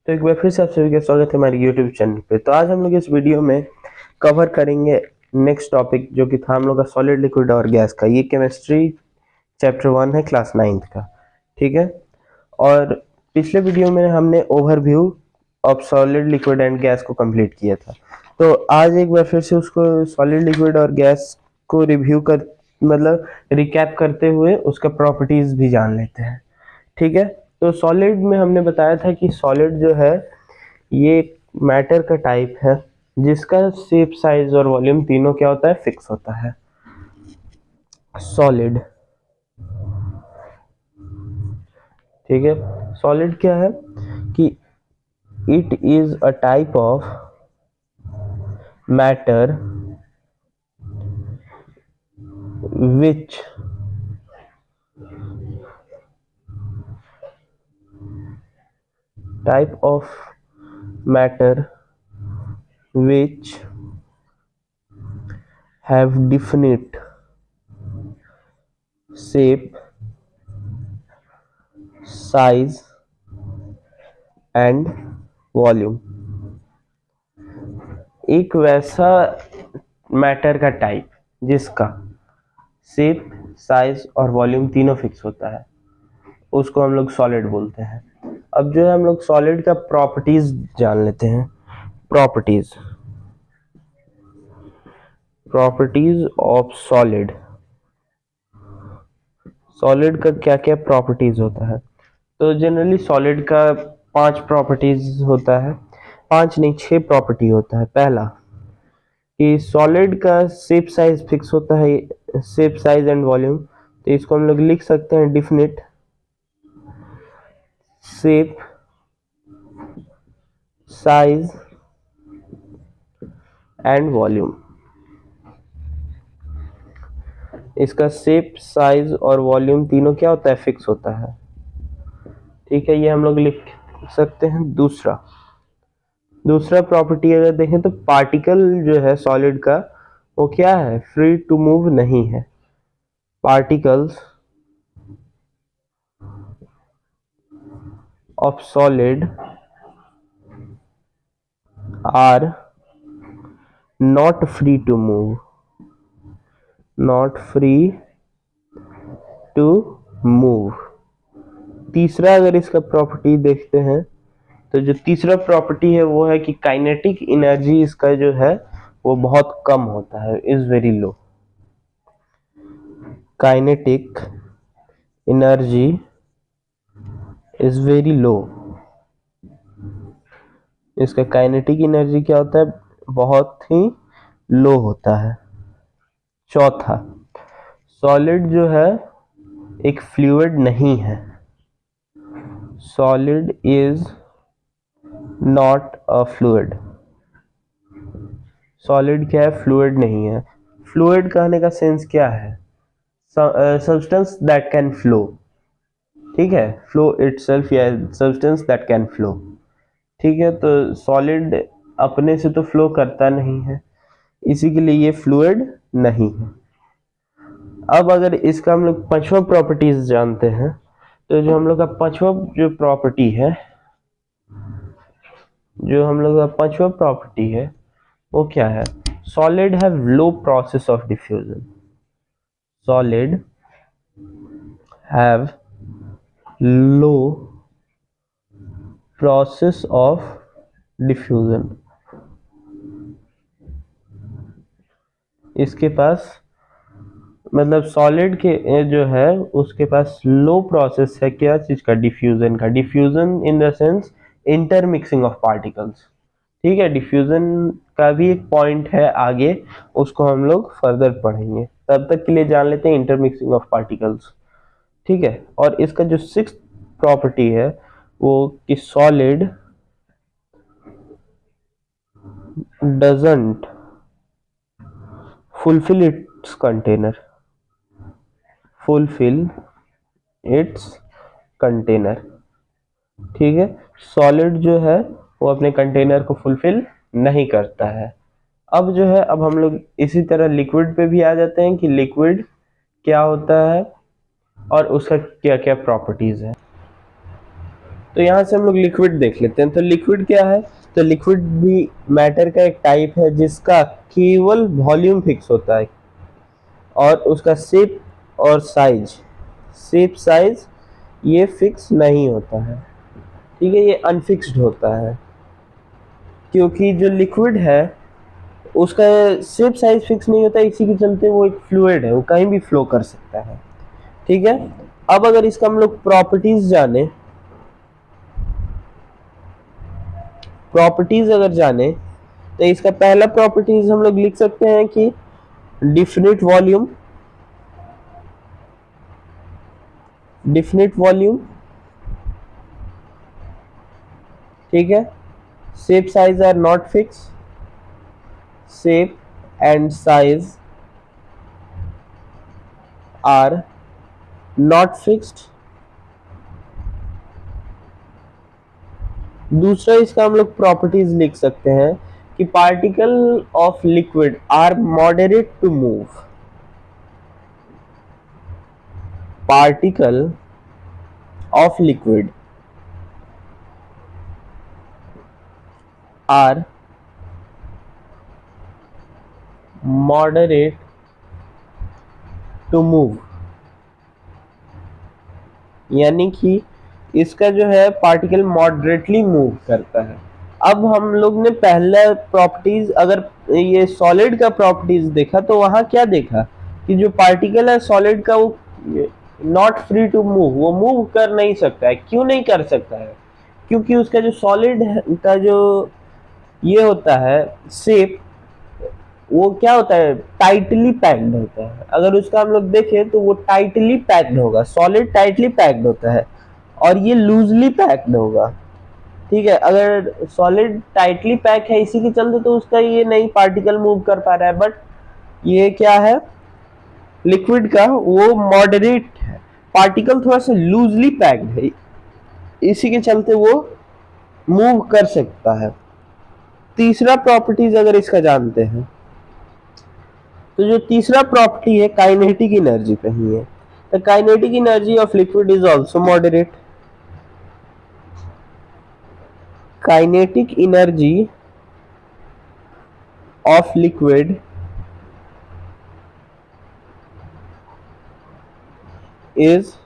तो एक बार फिर से आप सभी का स्वागत है हमारे YouTube चैनल पे। तो आज हम लोग इस वीडियो में कवर करेंगे नेक्स्ट टॉपिक, जो कि था हम लोग का सॉलिड लिक्विड और गैस का। ये केमिस्ट्री चैप्टर 1 है, क्लास 9th का। ठीक है। और पिछले वीडियो में हमने overview of solid liquid and gas को कंप्लीट किया था। तो आज एक बार फिर से उसको सॉलिड लिक्विड और गैस को रिव्यू कर मतलब रिकैप करते हुए उसका प्रॉपर्टीज भी जान लेते हैं। ठीक है। तो सॉलिड में हमने बताया था कि सॉलिड जो है ये मैटर का टाइप है जिसका शेप, साइज और वॉल्यूम तीनों क्या होता है, फिक्स होता है। सॉलिड, ठीक है। सॉलिड क्या है कि it is a type of matter which type of matter which have definite shape, size and volume। एक वैसा मैटर का टाइप जिसका शेप, साइज और वॉल्यूम तीनों फिक्स होता है, उसको हम लोग सॉलिड बोलते हैं। अब जो है हम लोग सॉलिड का प्रॉपर्टीज जान लेते हैं। Properties properties of solid. Solid का क्या क्या प्रॉपर्टीज होता है? तो जनरली सॉलिड का 5 प्रॉपर्टीज होता है। 5 नहीं, 6 प्रॉपर्टी होता है। पहला कि सॉलिड का शेप साइज फिक्स होता है, शेप साइज एंड वॉल्यूम। तो इसको हम लोग लिख सकते हैं definite shape, size and volume. इसका शेप, साइज और वॉल्यूम तीनों क्या होता है, फिक्स होता है। ठीक है, ये हम लोग लिख सकते हैं। दूसरा प्रॉपर्टी अगर देखें तो पार्टिकल जो है सॉलिड का, वो क्या है, फ्री टू मूव नहीं है। Particles of solid are not free to move, not free to move. तीसरा अगर इसका प्रॉपर्टी देखते हैं तो जो तीसरा प्रॉपर्टी है वो है कि काइनेटिक एनर्जी इसका जो है वो बहुत कम होता है, is very low. Kinetic energy is very low. इसका काइनेटिक एनर्जी क्या होता है, बहुत ही लो होता है। चौथा, सॉलिड जो है एक फ्लूइड नहीं है। Solid is not a fluid. Solid क्या है, फ्लूइड नहीं है। फ्लूइड कहने का सेंस क्या है, सब्सटेंस दैट कैन फ्लो। ठीक है, फ्लो इटसेल्फ या सब्सटेंस दैट कैन फ्लो। ठीक है, तो सॉलिड अपने से तो फ्लो करता नहीं है, इसी के लिए ये फ्लूइड नहीं है। अब अगर इसका हम लोग पांचवा प्रॉपर्टीज जानते हैं, तो जो हम लोग का पांचवा जो प्रॉपर्टी है, वो क्या है, solid have low process of diffusion. Solid have low process of diffusion. इसके पास मतलब सॉलिड के जो है उसके पास लो प्रोसेस है, क्या चीज का, डिफ्यूजन का। Diffusion in the sense intermixing of particles. ठीक है, डिफ्यूजन का भी एक पॉइंट है आगे, उसको हम लोग फर्दर पढ़ेंगे। तब तक के लिए जान लेते हैं इंटरमिक्सिंग ऑफ पार्टिकल्स। ठीक है, और इसका जो 6th प्रॉपर्टी है वो कि solid doesn't fulfil it's container. Fulfil it's container. ठीक है, सॉलिड जो है वो अपने कंटेनर को फुलफिल नहीं करता है। अब जो है, अब हम लोग इसी तरह लिक्विड पे भी आ जाते हैं कि लिक्विड क्या होता है और उसका क्या क्या प्रॉपर्टीज है। तो यहाँ से हम लोग लिक्विड देख लेते हैं। तो लिक्विड क्या है? तो लिक्विड भी मैटर का एक टाइप है जिसका केवल वॉल्यूम फिक्स होता है और उसका शेप और साइज ये फिक्स नहीं होता है। ठीक है, ये अनफिक्स्ड होता है क्योंकि जो लिक्विड है उसका शेप साइज फिक्स नहीं होता, इसी के चलते वो एक फ्लूइड है, वो कहीं भी फ्लो कर सकता है। ठीक है, अब अगर इसका हम लोग प्रॉपर्टीज अगर जाने तो इसका पहला प्रॉपर्टीज हम लोग लिख सकते हैं कि डिफिनिट वॉल्यूम, ठीक है, shape size are not fix, shape and size are not fixed. दूसरा इसका हम लोग प्रॉपर्टीज लिख सकते हैं कि particle of liquid are moderate to move, particle of liquid are moderate to move, यानी कि इसका जो है पार्टिकल मॉडरेटली मूव करता है। अब हम लोग ने पहला प्रॉपर्टीज, अगर ये सॉलिड का प्रॉपर्टीज देखा तो वहां क्या देखा कि जो पार्टिकल है सॉलिड का वो नॉट फ्री टू मूव, वो मूव कर नहीं सकता है। क्यों नहीं कर सकता है? क्योंकि उसका जो सॉलिड का जो ये होता है शेप, वो क्या होता है, टाइटली पैक्ड होता है। अगर उसका हम लोग देखें तो वो टाइटली पैक्ड होगा, सॉलिड टाइटली पैक्ड होता है और ये लूजली पैक्ड होगा। ठीक है, अगर सॉलिड टाइटली पैक है इसी के चलते तो उसका ये नहीं पार्टिकल मूव कर पा रहा है, बट ये क्या है लिक्विड का, वो मॉडरेट है, पार्टिकल थोड़ा सा लूजली पैक्ड है, इसी के चलते वो मूव कर सकता है। तीसरा प्रॉपर्टीज अगर इसका जानते हैं तो जो तीसरा प्रॉपर्टी है काइनेटिक एनर्जी पे ही है। The kinetic energy of liquid is also moderate. Kinetic energy of liquid is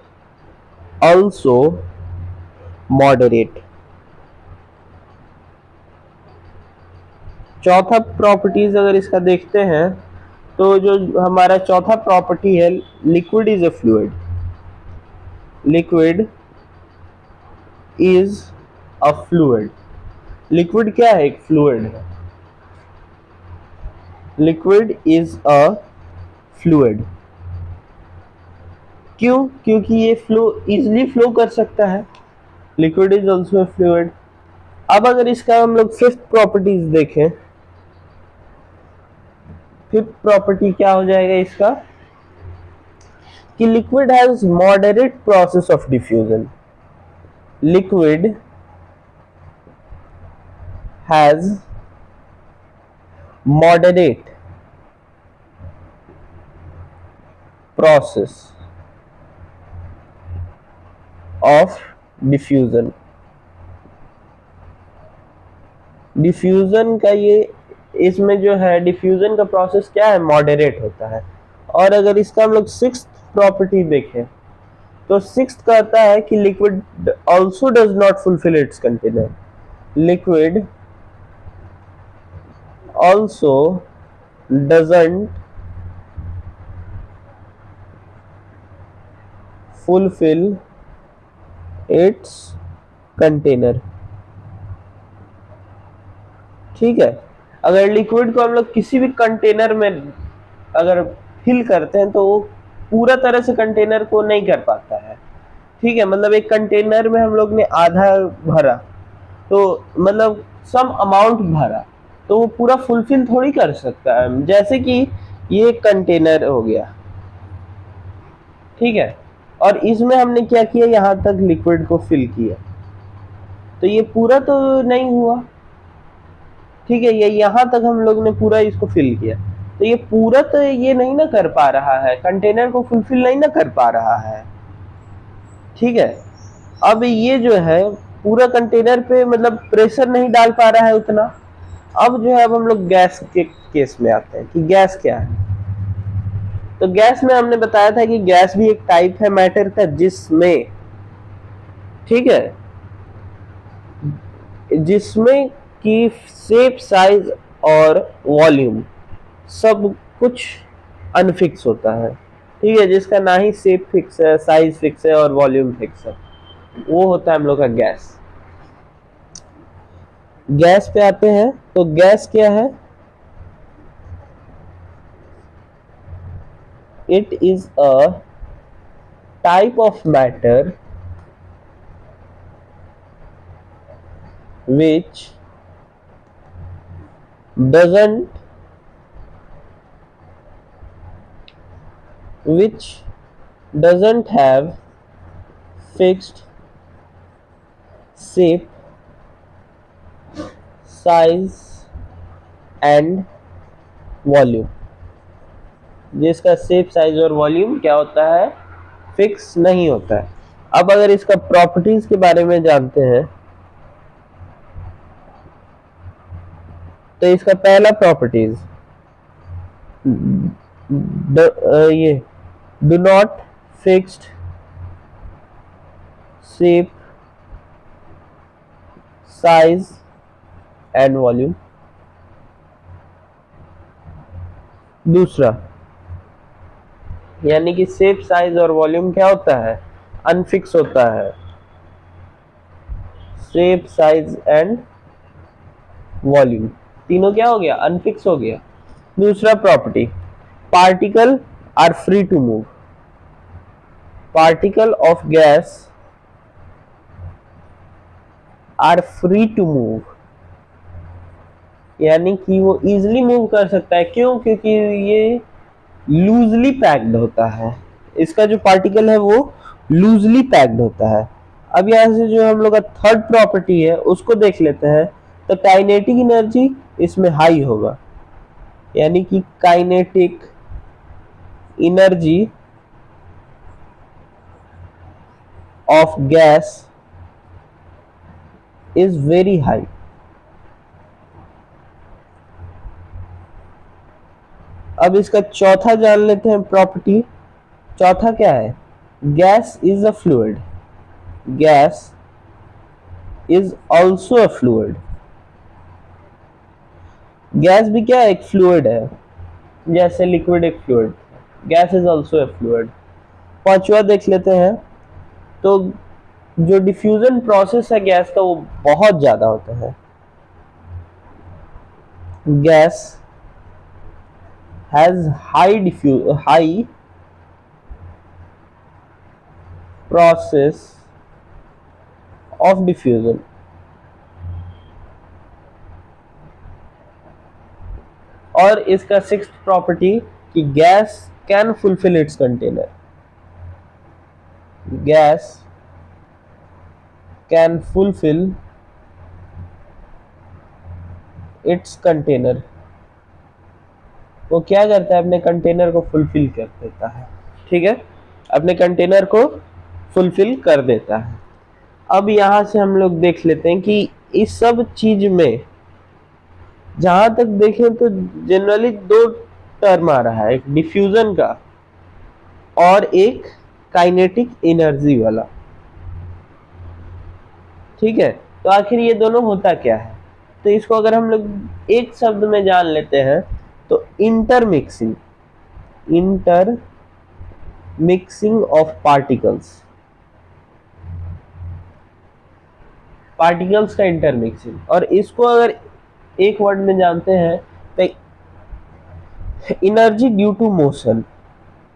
also moderate। चौथा प्रॉपर्टीज अगर इसका देखते हैं तो जो हमारा चौथा प्रॉपर्टी है, liquid is a fluid, liquid is a fluid. Liquid क्या है? एक फ्लूइड है। Liquid is a fluid. क्यों? क्योंकि ये इजिली फ्लो कर सकता है। Liquid is also a fluid. अब अगर इसका हम लोग फिफ्थ प्रॉपर्टीज देखें, फिफ्थ प्रॉपर्टी क्या हो जाएगा इसका कि liquid has moderate process of diffusion. Liquid has moderate process of diffusion. Diffusion का ये, इसमें जो है डिफ्यूजन का प्रोसेस क्या है, मॉडरेट होता है। और अगर इसका हम लोग सिक्स्थ प्रॉपर्टी देखें तो सिक्स्थ कहता है कि liquid also does not fulfil it's container. Liquid also doesn't fulfil it's container. ठीक है, अगर लिक्विड को हम लोग किसी भी कंटेनर में अगर फिल करते हैं तो वो पूरा तरह से कंटेनर को नहीं कर पाता है। ठीक है, मतलब एक कंटेनर में हम लोग ने आधा भरा तो मतलब सम अमाउंट भरा तो वो पूरा फुलफिल थोड़ी कर सकता है। जैसे कि ये कंटेनर हो गया, ठीक है, और इसमें हमने क्या किया, यहां तक लिक्विड को फिल किया तो ये पूरा तो नहीं हुआ। ठीक है, ये यहां तक हम लोग ने पूरा इसको फिल किया तो ये पूरा तो ये नहीं ना कर पा रहा है, कंटेनर को फुलफिल नहीं ना कर पा रहा है। ठीक है, अब ये जो है पूरा कंटेनर पे मतलब प्रेशर नहीं डाल पा रहा है उतना। अब जो है अब हम लोग गैस के केस में आते हैं कि गैस क्या है। तो गैस में हमने बताया था कि गैस भी एक टाइप है मैटर का, जिसमें, ठीक है, जिसमें की शेप, साइज और वॉल्यूम सब कुछ अनफिक्स होता है, ठीक है, जिसका ना ही शेप फिक्स है, साइज फिक्स है और वॉल्यूम फिक्स है, वो होता है हम लोग का गैस। गैस पे आते हैं तो गैस क्या है? It is a type of matter which doesn't which doesn't have fixed shape, size and volume, जिसका शेप, साइज और वॉल्यूम क्या होता है? फिक्स नहीं होता है। अब अगर इसका प्रॉपर्टीज के बारे में जानते हैं तो इसका पहला प्रॉपर्टीज ये do not fixed shape, size and volume. दूसरा, यानी कि शेप, साइज और वॉल्यूम क्या होता है? अनफिक्स होता है। शेप, साइज एंड वॉल्यूम तीनों क्या हो गया? अनफिक्स हो गया। दूसरा property, particle are free to move. Particle of gas are free to move, यानी कि वो इजिली मूव कर सकता है। क्यों? क्योंकि ये लूजली पैक्ड होता है। इसका जो पार्टिकल है वो लूजली पैक्ड होता है। अब यहां से जो हम लोग का थर्ड प्रॉपर्टी है उसको देख लेते हैं। तो काइनेटिक एनर्जी इसमें हाई होगा, यानी कि kinetic energy of gas is very high. अब इसका चौथा जान लेते हैं प्रॉपर्टी। चौथा क्या है? Gas is a fluid. Gas is also a fluid. Gas भी क्या है? एक फ्लूइड है, जैसे लिक्विड एक fluid. Gas is also a fluid. पांचवा देख लेते हैं। तो जो डिफ्यूजन प्रोसेस है गैस का वो बहुत ज्यादा होता है। Gas has high process of diffusion. और इसका सिक्स्थ प्रॉपर्टी कि gas can fulfil it's container. Gas can fulfil it's container. वो क्या करता है? अपने कंटेनर को फुलफिल कर देता है, ठीक है, अपने कंटेनर को फुलफिल कर देता है। अब यहां से हम लोग देख लेते हैं कि इस सब चीज में जहां तक देखें तो जनरली दो टर्म आ रहा है, एक डिफ्यूजन का और एक काइनेटिक एनर्जी वाला, ठीक है। तो आखिर ये दोनों होता क्या है? तो इसको अगर हम लोग एक शब्द में जान लेते हैं तो intermixing. Intermixing of particles. Particles का इंटरमिक्सिंग। और इसको अगर एक वर्ड में जानते हैं तो energy due to motion.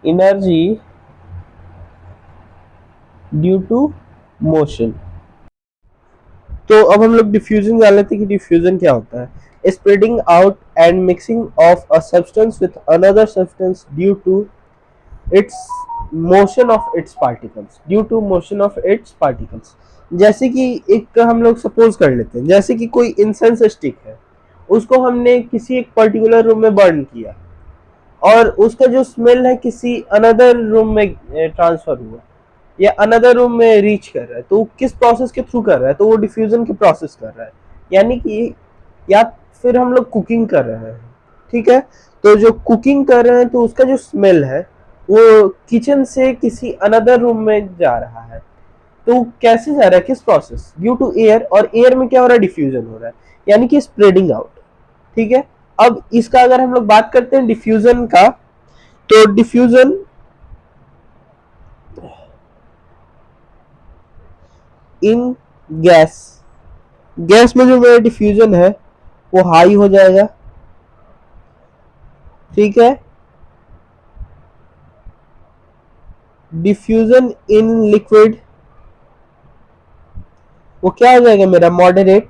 Energy due to motion. तो अब हम लोग डिफ्यूजन जान लेते हैं कि डिफ्यूजन क्या होता है। Spreading out and mixing of a substance with another substance due to its motion of its particles. Due to motion of its particles. जैसे कि एक हम लोग सपोज कर लेते हैं, जैसे कि कोई इंसेंस स्टिक है, उसको हमने किसी एक पर्टिकुलर रूम में बर्न किया और उसका जो स्मेल है किसी अनदर रूम में ट्रांसफर हुआ, या अनदर रूम में रीच कर रहा है, तो वो किस प्रोसेस के थ्रू कर रहा है, तो वो डिफ्यूजन की प्रोसेस कर रहा है। यानी कि या फिर हम लोग कुकिंग कर रहे हैं, ठीक है, तो जो कुकिंग कर रहे हैं तो उसका जो स्मेल है वो किचन से किसी अनदर रूम में जा रहा है, तो कैसे जा रहा है, किस प्रोसेस, ड्यू टू एयर, और एयर में क्या हो रहा है, डिफ्यूजन हो रहा है, यानी कि स्प्रेडिंग आउट, ठीक है। अब इसका अगर हम लोग बात करते हैं डिफ्यूजन का, तो डिफ्यूजन इन गैस, गैस में जो मेरा डिफ्यूजन है वो हाई हो जाएगा, ठीक है। डिफ्यूजन इन लिक्विड वो क्या हो जाएगा मेरा, मॉडरेट।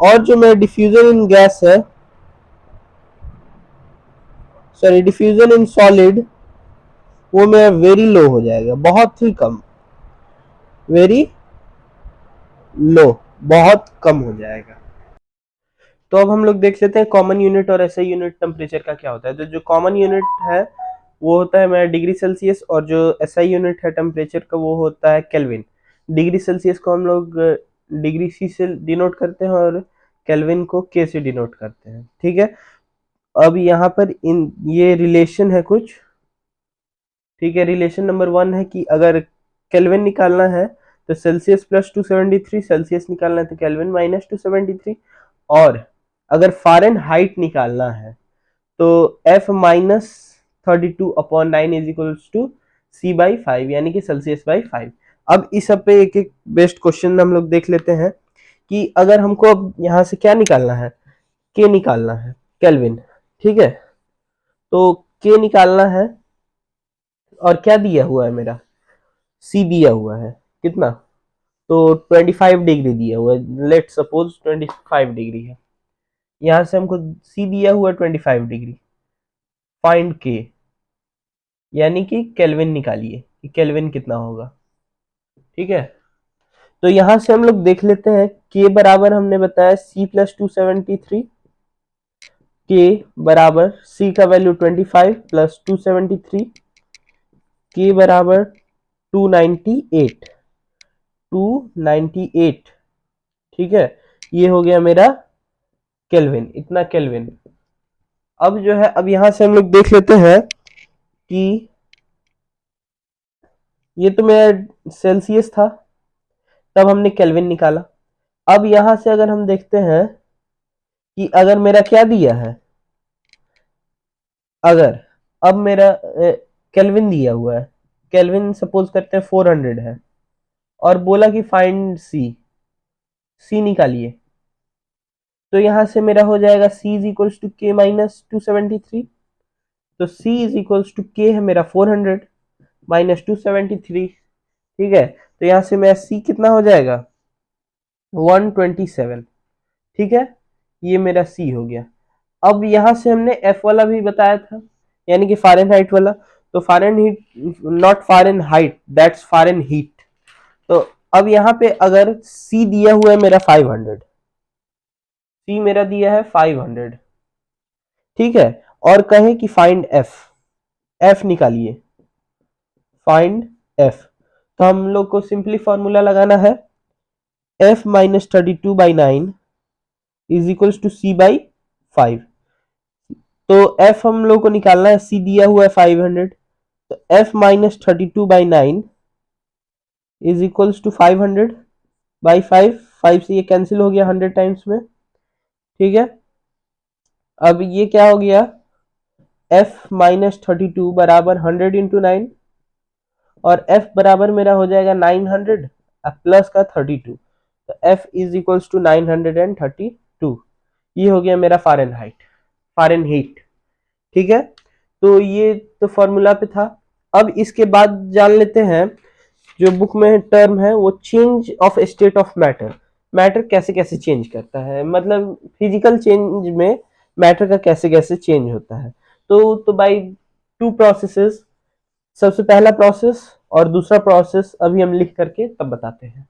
और जो मेरा डिफ्यूजन इन गैस है, सॉरी डिफ्यूजन इन सॉलिड, वो मेरा वेरी लो हो जाएगा, बहुत ही कम, वेरी लो, बहुत कम हो जाएगा। तो अब हम लोग देख लेते हैं कॉमन यूनिट और एसआई यूनिट टेम्परेचर का क्या होता है। तो जो कॉमन यूनिट है वो होता है मेरा डिग्री सेल्सियस, और जो एसआई यूनिट है टेम्परेचर का वो होता है केल्विन। डिग्री सेल्सियस को हम लोग डिग्री सी से डिनोट करते हैं और केल्विन को के से डिनोट करते हैं, ठीक है। अब यहाँ पर इन ये रिलेशन है कुछ, ठीक है। रिलेशन नंबर 1 है कि अगर केल्विन निकालना है तो सेल्सियस +273, सेल्सियस निकालना है तो केल्विन -273, और अगर फ़ारेनहाइट निकालना है तो F-32/9 is equals to C/5, यानी कि सेल्सियस/5। अब इस सब पे एक एक बेस्ट क्वेश्चन हम लोग देख लेते हैं कि अगर हमको अब यहाँ से क्या निकालना है, के निकालना है, केल्विन, ठीक है। तो के निकालना है, और क्या दिया हुआ है मेरा, सी दिया हुआ है, कितना, तो 25 डिग्री दिया हुआ है, लेट सपोज 25 डिग्री है। यहाँ से हमको सी दिया हुआ है 25 डिग्री, फाइंड के, यानी कि केल्विन निकालिए कि केल्विन कितना होगा, ठीक है। तो यहां से हम लोग देख लेते हैं के बराबर हमने बताया C+273, के बराबर सी का वैल्यू 25 प्लस 273, के बराबर 298, 298, ठीक है। ये हो गया मेरा केल्विन, इतना केल्विन। अब जो है, अब यहां से हम लोग देख लेते हैं कि ये तो मेरा सेल्सियस था, तब हमने केल्विन निकाला। अब यहां से अगर हम देखते हैं कि अगर मेरा क्या दिया है, अगर अब मेरा केल्विन दिया हुआ है, केल्विन सपोज करते हैं 400 है, और बोला कि फाइंड सी, सी निकालिए, तो यहां से मेरा हो जाएगा C इज इक्वल्स टू के -273, तो C इज इक्वल्स टू के है मेरा 400 -273, ठीक है। तो यहां से मेरा C कितना हो जाएगा, 127, ठीक है। ये मेरा C हो गया। अब यहां से हमने F वाला भी बताया था, यानी कि फ़ारेनहाइट वाला, तो Fahrenheit, not Fahrenheit, that's Fahrenheit. तो अब यहाँ पे अगर C दिया हुआ है मेरा 500, C मेरा दिया है 500, ठीक है, और कहें कि फाइंड F, F निकालिए, फाइंड F, तो हम लोग को सिंपली फॉर्मूला लगाना है, F-32/9 is equals to C/5। तो F हम लोग को निकालना है, C दिया हुआ है 500, तो F-32/9 इज इक्वल्स टू 500/5, 5 से ये कैंसिल हो गया 100 टाइम्स में, ठीक है। अब ये क्या हो गया, F-32 बराबर 100 इंटू 9, और F बराबर मेरा हो जाएगा 900 प्लस का 32, तो F इज इक्वल्स टू 932। ये हो गया मेरा फ़ारेनहाइट, फ़ारेनहीट, ठीक है। तो ये तो फॉर्मूला पे था। अब इसके बाद जान लेते हैं जो बुक में टर्म है वो change of state of matter, matter कैसे कैसे चेंज करता है, मतलब फिजिकल चेंज में मैटर का कैसे कैसे चेंज होता है। तो बाई टू प्रोसेसेस, सबसे पहला प्रोसेस और दूसरा प्रोसेस अभी हम लिख करके तब बताते हैं।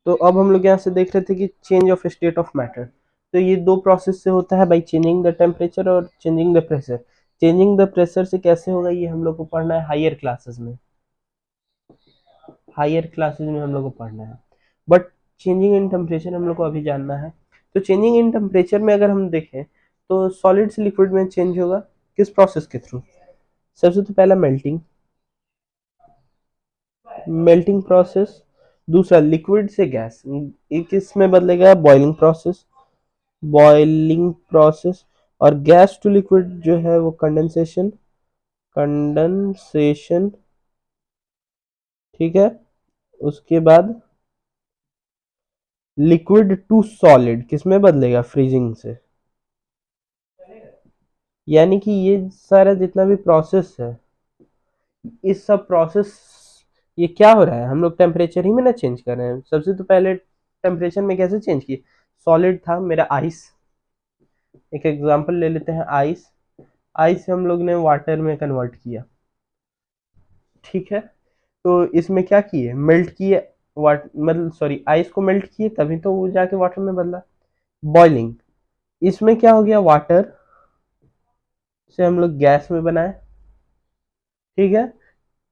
तो अब हम लोग यहाँ से देख रहे थे कि change of state of matter, तो ये दो प्रोसेस से होता है, बाई चेंजिंग द टेम्परेचर और changing the pressure. Changing the pressure से कैसे होगा ये हम लोग को पढ़ना है हायर क्लासेस में, हायर क्लासेस में हम लोग को पढ़ना है। बट चेंजिंग इन टेम्परेचर हम लोग को अभी जानना है। तो चेंजिंग इन टेम्परेचर में अगर हम देखें तो सॉलिड से लिक्विड में चेंज होगा किस प्रोसेस के थ्रू? सबसे तो पहला मेल्टिंग, मेल्टिंग प्रोसेस। दूसरा लिक्विड से गैस, एक इसमें बदलेगा बॉइलिंग प्रोसेस, बॉइलिंग प्रोसेस। और गैस टू लिक्विड जो है वो कंडेंसेशन, कंडेंसेशन। ठीक है, उसके बाद लिक्विड टू सॉलिड किसमें बदलेगा? फ्रीजिंग से। यानी कि ये सारा जितना भी प्रोसेस है, इस सब प्रोसेस, ये क्या हो रहा है? हम लोग टेम्परेचर ही में ना चेंज कर रहे हैं। सबसे तो पहले टेम्परेचर में कैसे चेंज किए? सॉलिड था मेरा आइस, एक एग्जांपल ले लेते हैं आइस। आइस से हम लोग ने वाटर में कन्वर्ट किया, ठीक है। तो इसमें क्या किए? मेल्ट किए, वाट मतलब सॉरी आइस को मेल्ट किए, तभी तो वो जाके वाटर में बदला। बॉइलिंग, इसमें क्या हो गया? वाटर से हम लोग गैस में बनाए, ठीक है।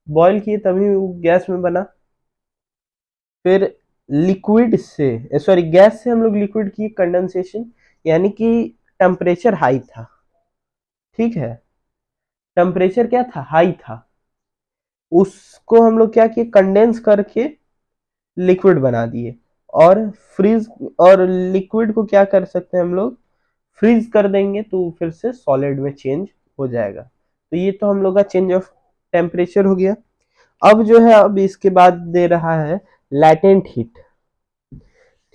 बॉईल किए तभी वो गैस में बना। फिर लिक्विड से सॉरी गैस से हम लोग लिक्विड की कंडेंसेशन, यानी कि टेम्परेचर हाई था, ठीक है। टेम्परेचर क्या था? हाई था। उसको हम लोग क्या किए? कंडेंस करके लिक्विड बना दिए। और फ्रीज, और लिक्विड को क्या कर सकते हैं हम लोग? फ्रीज कर देंगे तो फिर से सॉलिड में चेंज हो जाएगा। तो ये तो हम लोग का चेंज ऑफ टेम्परेचर हो गया। अब जो है, अब इसके बाद दे रहा है लैटेंट हीट,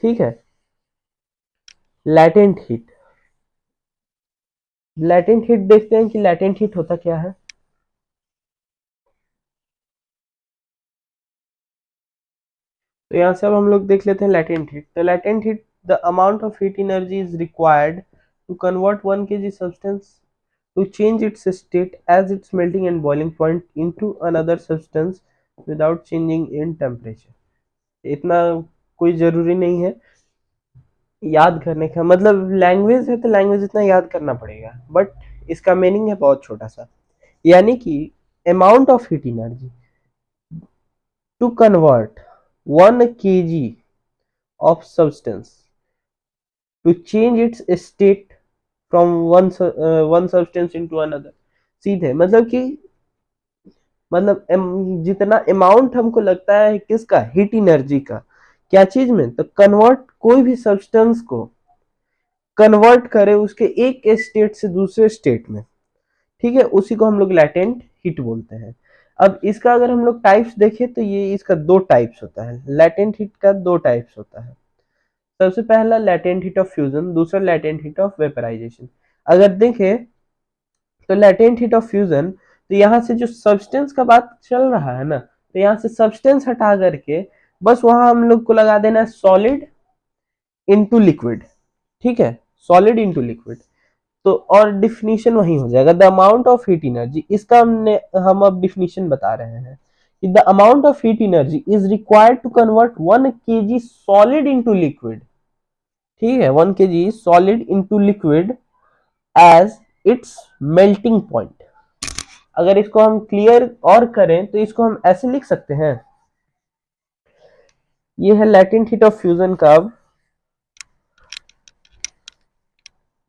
ठीक है। लैटेंट हीट, लैटेंट हीट देखते हैं कि लैटेंट हीट होता क्या है। तो यहाँ से अब हम लोग देख लेते हैं लैटेंट हीट। तो latent heat, the amount of heat energy is required to convert 1 kg substance to change its state as its melting and boiling point into another substance without changing in temperature। इतना कोई जरूरी नहीं है याद करने का, मतलब लैंग्वेज है तो लैंग्वेज इतना याद करना पड़ेगा, बट इसका मीनिंग है बहुत छोटा सा। यानी कि amount of heat energy to convert 1 kg of substance to change its state from one substance into another। सीधे मतलब कि, मतलब जितना अमाउंट हमको लगता है किसका? हीट एनर्जी का। क्या चीज में? तो कन्वर्ट, कोई भी सब्सटेंस को कन्वर्ट करे उसके एक स्टेट से दूसरे स्टेट में, ठीक है, उसी को हम लोग लैटेंट हीट बोलते हैं। अब इसका अगर हम लोग टाइप्स देखें तो ये इसका दो टाइप्स होता है। लैटेंट हीट का दो टाइप्स होता है। सबसे पहला लैटेंट हीट ऑफ फ्यूजन, दूसरा लैटेंट हीट ऑफ वेपराइजेशन। अगर देखें तो लैटेंट हीट ऑफ फ्यूजन, तो यहाँ से जो सब्सटेंस का बात चल रहा है ना, तो यहाँ से सब्सटेंस हटा करके बस वहां हम लोग को लगा देना है सॉलिड इनटू लिक्विड, ठीक है, सॉलिड इनटू लिक्विड। तो और डिफिनीशन वही हो जाएगा, the amount of heat energy. इसका हम अब डिफिनीशन बता रहे हैं कि the amount of heat energy is required to convert 1 kg solid into liquid, ठीक है, 1 kg solid into liquid as its melting point. अगर इसको हम क्लियर और करें तो इसको हम ऐसे लिख सकते हैं, ये है लैटेंट हीट ऑफ फ्यूजन का। अब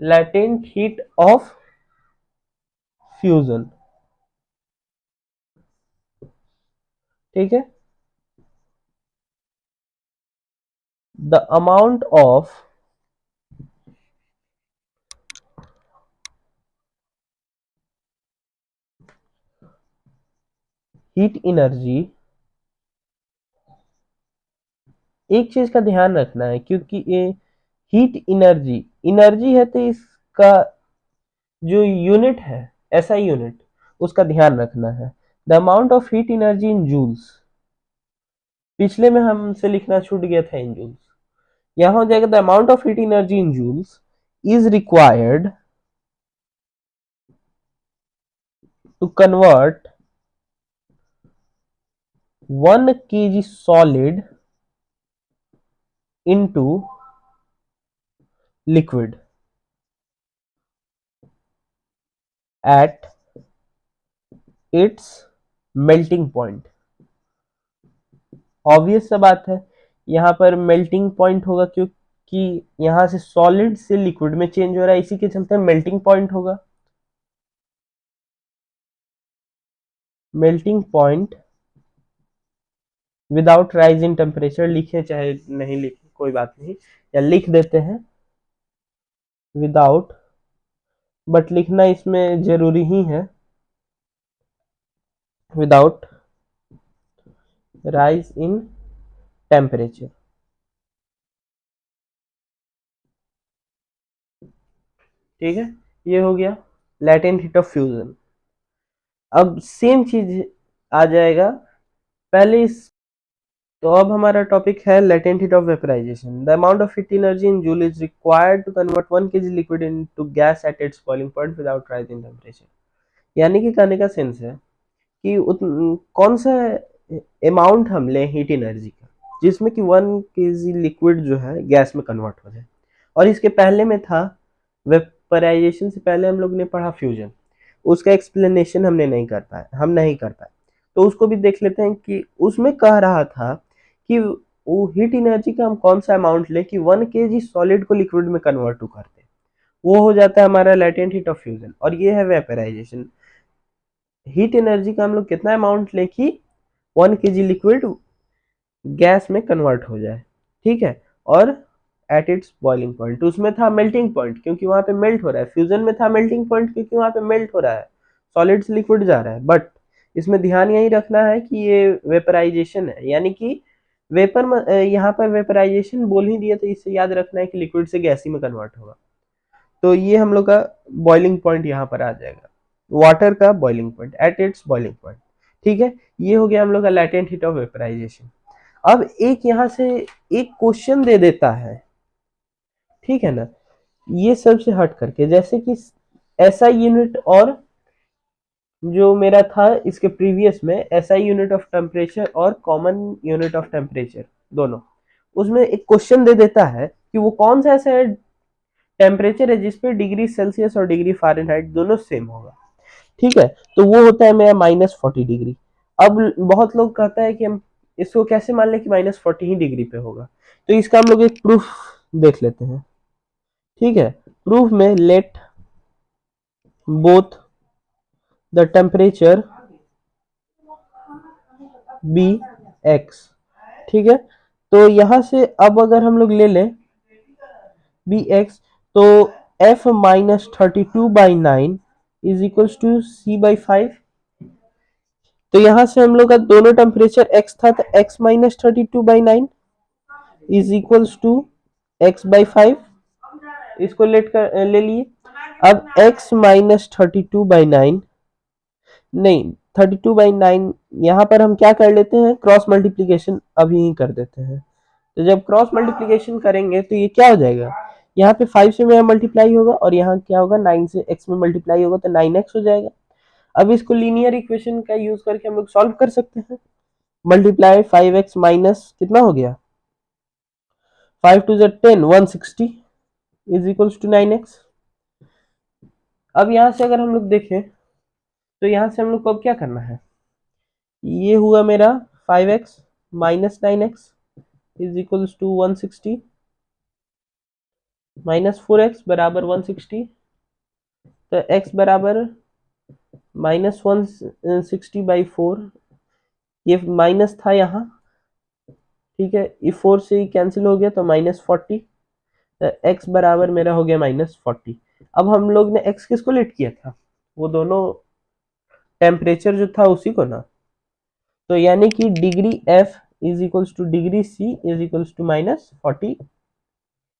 लैटेंट हीट ऑफ फ्यूजन, ठीक है, the amount of heat energy. एक चीज का ध्यान रखना है, क्योंकि ये हीट एनर्जी, एनर्जी है तो इसका जो यूनिट है, ऐसा यूनिट, उसका ध्यान रखना है। The amount of heat energy in joules, पिछले में हमसे लिखना छूट गया था इन जूल्स, यहां हो जाएगा the amount of heat energy in joules is required to convert 1 kg solid into liquid at its melting point. Obvious सा बात है, यहाँ पर मेल्टिंग पॉइंट होगा क्योंकि यहाँ से सॉलिड से लिक्विड में चेंज हो रहा है, इसी के चलते मेल्टिंग पॉइंट होगा। Melting point without rise in temperature, लिखे चाहे नहीं लिखे कोई बात नहीं, या लिख देते हैं विदाउट, बट लिखना इसमें जरूरी ही है, विदाउट राइज इन टेम्परेचर। ठीक है, ये हो गया लैटेंट हीट ऑफ फ्यूजन। अब सेम चीज आ जाएगा पहले इस, तो अब हमारा टॉपिक है latent heat of vaporisation. The amount of heat energy in joule is required to convert 1 kg liquid into gas at its boiling point without rise in temperature. यानी कि कहने का सेंस है कि कौन सा अमाउंट हम लें हीट एनर्जी का जिसमें कि 1 kg लिक्विड जो है गैस में कन्वर्ट हो जाए। और इसके पहले में था वेपराइजेशन से पहले हम लोग ने पढ़ा फ्यूजन, उसका एक्सप्लेनेशन हम नहीं कर पाए, तो उसको भी देख लेते हैं कि उसमें कह रहा था कि वो हीट एनर्जी का हम कौन सा अमाउंट ले कि 1 kg सॉलिड को लिक्विड में कन्वर्ट करते, वो हो जाता है हमारा लेटेंट हीट ऑफ फ्यूजन। और ये है वेपराइजेशन। हीट एनर्जी का हम लोग कितना अमाउंट ले कि 1 kg लिक्विड गैस में कन्वर्ट हो जाए, ठीक है। और एट इट्स बॉइलिंग पॉइंट, उसमें था मेल्टिंग पॉइंट क्योंकि वहां पे मेल्ट हो रहा है, फ्यूजन में था मेल्टिंग पॉइंट क्योंकि वहां पे मेल्ट हो रहा है, सॉलिड से लिक्विड जा रहा है। बट इसमें ध्यान यही रखना है कि ये वेपराइजेशन है, यानी कि वेपर यहाँ पर वेपराइजेशन बोल ही दिया, तो इससे याद रखना है कि लिक्विड से गैसी में कन्वर्ट होगा। तो ये हम लोग का बॉइलिंग पॉइंट यहाँ पर आ जाएगा, वाटर का boiling point eight its boiling point. ठीक है, ये हो गया हम लोग का लैटेंट हीट ऑफ वेपराइजेशन। अब एक यहाँ से एक क्वेश्चन दे देता है, ठीक है ना, ये सब से हट करके, जैसे कि एसआई यूनिट और जो मेरा था इसके प्रीवियस में एसआई यूनिट ऑफ टेम्परेचर और कॉमन यूनिट ऑफ टेम्परेचर दोनों, उसमें एक क्वेश्चन दे देता है कि वो कौन सा ऐसा टेम्परेचर है जिसपे डिग्री सेल्सियस और डिग्री फ़ारेनहाइट दोनों सेम होगा। ठीक है, तो वो होता है मेरा -40 डिग्री। अब बहुत लोग कहता है कि हम इसको कैसे मान लें कि -40 ही डिग्री पे होगा, तो इसका हम लोग एक प्रूफ देख लेते हैं। ठीक है, प्रूफ में let both the temperature be x. ठीक है, तो यहां से अब अगर हम लोग ले लें बी एक्स, तो f-32/9 is equals to c/5। तो यहां से हम लोग का दोनों टेम्परेचर x था, तो x-32/9 is equals to x/5, इसको ले लिए। अब x-32/9 नहीं, 32/9 यहाँ पर हम क्या कर लेते हैं, क्रॉस मल्टीप्लीकेशन अभी ही कर देते हैं। तो जब क्रॉस मल्टीप्लीकेशन करेंगे तो ये क्या हो जाएगा, यहाँ पे 5 से मेरा मल्टीप्लाई होगा और यहाँ क्या होगा 9 से x में मल्टीप्लाई होगा, तो 9x हो जाएगा। अब इसको लीनियर इक्वेशन का यूज करके हम लोग सॉल्व कर सकते हैं। मल्टीप्लाई 5x माइनस कितना हो गया, 5 to 10, 160 is equals to 9x। अब यहाँ से अगर हम लोग देखें तो यहाँ से हम लोग को अब क्या करना है, ये हुआ मेरा 5x minus 9x is equals to 160 minus 4x बराबर 160, तो x बराबर -160/4, ये माइनस था यहाँ, ठीक है, ये 4 से ही कैंसिल हो गया तो -40, तो x बराबर मेरा हो गया -40। अब हम लोग ने x किसको लेट किया था, वो दोनों टेम्परेचर जो था उसी को ना, तो यानी कि degree f is equals to degree c is equals to -40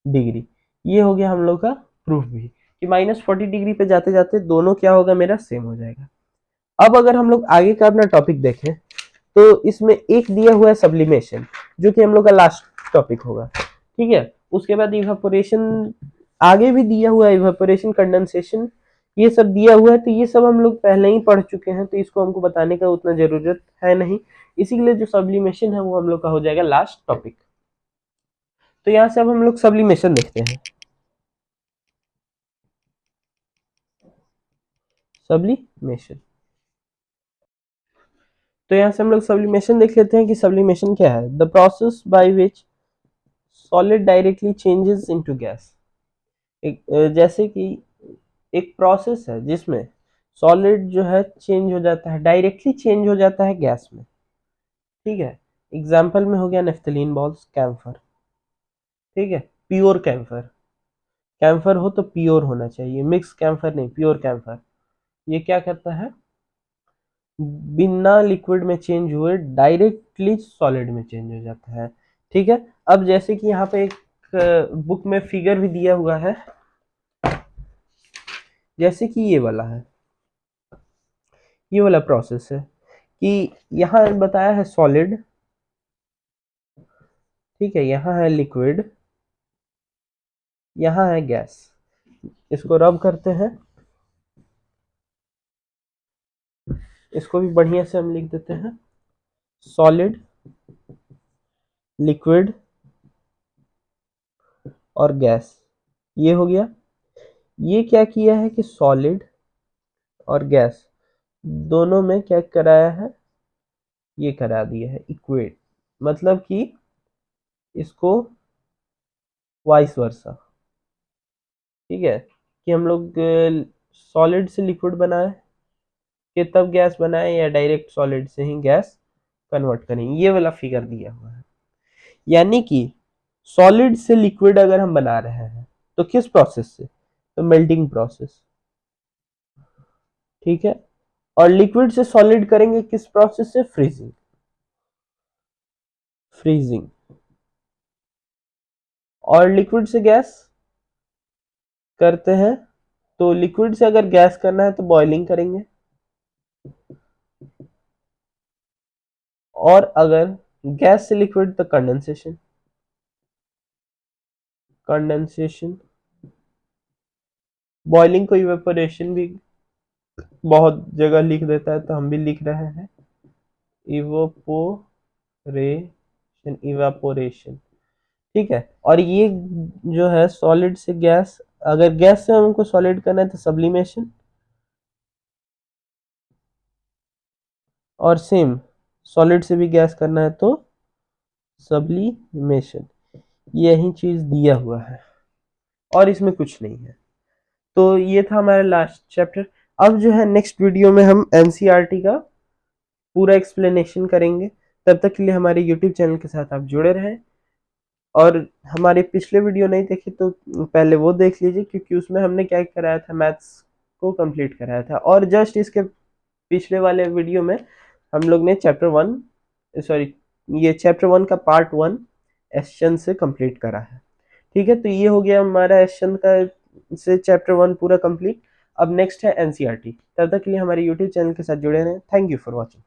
degree. ये हो गया हम लोग का प्रूफ भी कि -40 डिग्री पे जाते जाते दोनों क्या होगा, मेरा सेम हो जाएगा। अब अगर हम लोग आगे का अपना टॉपिक देखें तो इसमें एक दिया हुआ है सब्लिमेशन, जो कि हम लोग का लास्ट टॉपिक होगा। ठीक है, उसके बाद इवेपोरेशन आगे भी दिया हुआ है, इवेपोरेशन, कंडेंसेशन, ये सब दिया हुआ है, तो ये सब हम लोग पहले ही पढ़ चुके हैं, तो इसको हमको बताने का उतना जरूरत है नहीं, इसी के लिए जो सब्लिमेशन है वो हम लोग का हो जाएगा लास्ट टॉपिक। तो यहाँ से अब हम लोग सब्लिमेशन देखते हैं। सब्लिमेशन तो यहाँ से हम लोग सब्लिमेशन देख लेते हैं कि सब्लिमेशन क्या है। The process by which solid directly changes into gas. जैसे कि एक प्रोसेस है जिसमें सॉलिड जो है चेंज हो जाता है, डायरेक्टली चेंज हो जाता है गैस में। ठीक है, एग्जाम्पल में हो गया नेफ्थलीन बॉल्स, कैम्फर। ठीक है, प्योर कैम्फर, कैम्फर हो तो प्योर होना चाहिए, मिक्स कैम्फर नहीं, प्योर कैम्फर। ये क्या करता है, बिना लिक्विड में चेंज हुए डायरेक्टली सॉलिड में चेंज हो जाता है। ठीक है, अब जैसे कि यहाँ पे एक बुक में फिगर भी दिया हुआ है, जैसे कि ये वाला है, ये वाला प्रोसेस है कि यहाँ बताया है सॉलिड, ठीक है, यहाँ है लिक्विड, यहाँ है गैस। इसको रब करते हैं, इसको भी बढ़िया से हम लिख देते हैं, सॉलिड, लिक्विड और गैस। ये हो गया। ये क्या किया है कि सॉलिड और गैस दोनों में क्या कराया है, ये करा दिया है इक्वेट, मतलब कि इसको वाइस वर्सा। ठीक है, कि हम लोग सॉलिड से लिक्विड बनाए कि तब गैस बनाए, या डायरेक्ट सॉलिड से ही गैस कन्वर्ट करें, ये वाला फिगर दिया हुआ है। यानी कि सॉलिड से लिक्विड अगर हम बना रहे हैं तो किस प्रोसेस से, तो मेल्टिंग प्रोसेस। ठीक है, और लिक्विड से सॉलिड करेंगे किस प्रोसेस से, फ्रीजिंग, फ्रीजिंग। और लिक्विड से गैस करते हैं, तो लिक्विड से अगर गैस करना है तो बॉइलिंग करेंगे, और अगर गैस से लिक्विड तो कंडेंसेशन, कंडेंसेशन। बॉइलिंग को इवेपोरेशन भी बहुत जगह लिख देता है, तो हम भी लिख रहे हैं इवेपोरेशन, इवेपोरेशन। ठीक है, और ये जो है सॉलिड से गैस, अगर गैस से हमको सॉलिड करना है तो सब्लिमेशन, और सेम सॉलिड से भी गैस करना है तो सब्लिमेशन। यही चीज दिया हुआ है और इसमें कुछ नहीं है। तो ये था हमारा लास्ट चैप्टर। अब जो है नेक्स्ट वीडियो में हम एनसीईआरटी का पूरा एक्सप्लेनेशन करेंगे। तब तक के लिए हमारे यूट्यूब चैनल के साथ आप जुड़े रहें, और हमारे पिछले वीडियो नहीं देखे तो पहले वो देख लीजिए, क्योंकि उसमें हमने क्या कराया था, मैथ्स को कंप्लीट कराया था। और जस्ट इसके पिछले वाले वीडियो में हम लोग ने चैप्टर 1, सॉरी, ये चैप्टर 1 का पार्ट 1 एस्चन से कंप्लीट करा है। ठीक है, तो ये हो गया हमारा एस्चन का से चैप्टर 1 पूरा कंप्लीट। अब नेक्स्ट है एनसीईआरटी। तब तक के लिए हमारे यूट्यूब चैनल के साथ जुड़े रहें। Thank you for watching.